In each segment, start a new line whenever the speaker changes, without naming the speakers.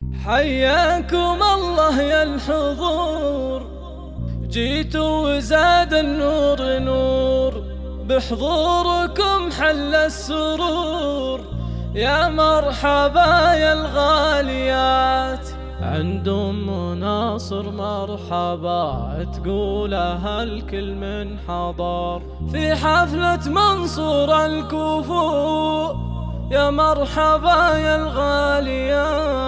حياكم الله يا الحضور، جيتوا وزاد النور نور، بحضوركم حل السرور. يا مرحبا يا الغاليات، عند أم ناصر مرحبا، تقولها الكل من حضر. في حفلة منصور الكفو، يا مرحبا يا الغاليات.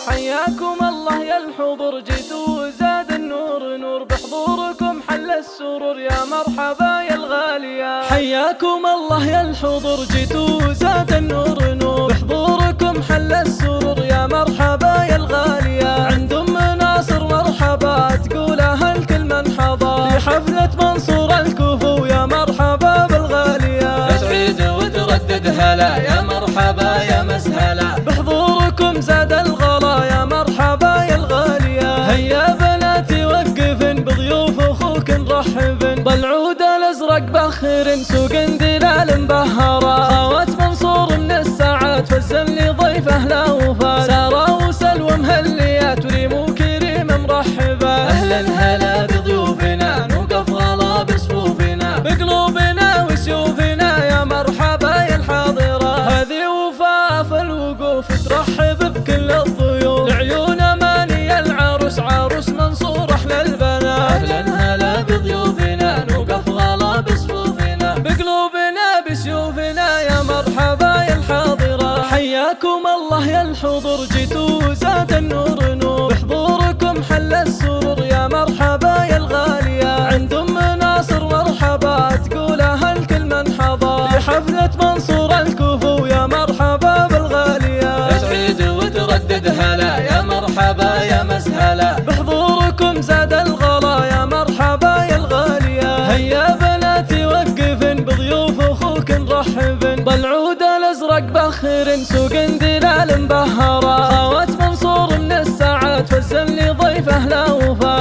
حياكم الله يا الحضور، جيتوا وزاد النور نور، بحضوركم حل السرور. يا مرحبا يا الغاليات. حياكم الله يا الحضور، جيتوا وزاد النور نور، بحضوركم حل السرور. يا مرحبا يا الغاليات، عند أم ناصر مرحبا، تقولها الكل من حضر. في حفلة منصور الكفو، يا مرحبا بالغاليات،
تعيد وتردد هلا، يا مرحبا يا مسهلا،
بحضوركم زاد الغلا. يا مرحبا يا الغاليات، هيا بناتي وقفن، بضيوف اخوك نرحبن، بالعود الازرق بخر، سوق دلال مبهرة. خوات منصور من الساعات، فزن لي ضيف اهلا وفات، سارة وسلوى مهليات، وريم وكريم مرحبا.
اهلا هلا بضيوفنا، نوقف غلا بصفوفنا،
بقلوبنا وسيوفنا. يا مرحبا يا الحاضرة، هذه وفاف الوقوف، ترحب بكل الضيوف. لعيون اماني العروس، عروس منصور احلى البنات.
اهلا هلا بضيوفنا، نوقف غلا بصفوفنا،
بقلوبنا بسيوفنا. يا مرحبا يا الحاضرة، حياكم الله يا الحضور، جيتوا وزاد النور نور، بحضوركم حل السرور. يا مرحبا يا الغالية، عند أم ناصر مرحبا، تقولها الكل من حضر. في حفلة منصور الكفو، يا مرحبا بالغالية،
تعيد وتردد هلا، يا مرحبا يا مسهلا،
بحضوركم زاد الغلا. يا مرحبا يا الغالية، هيا بناتي وقفن، بضيوف اخوك نرحبن، بالعود الازرق بخر، سوق دلال مبهرة. خوات منصور من الساعات، فزن لي ضيف اهلا وفات،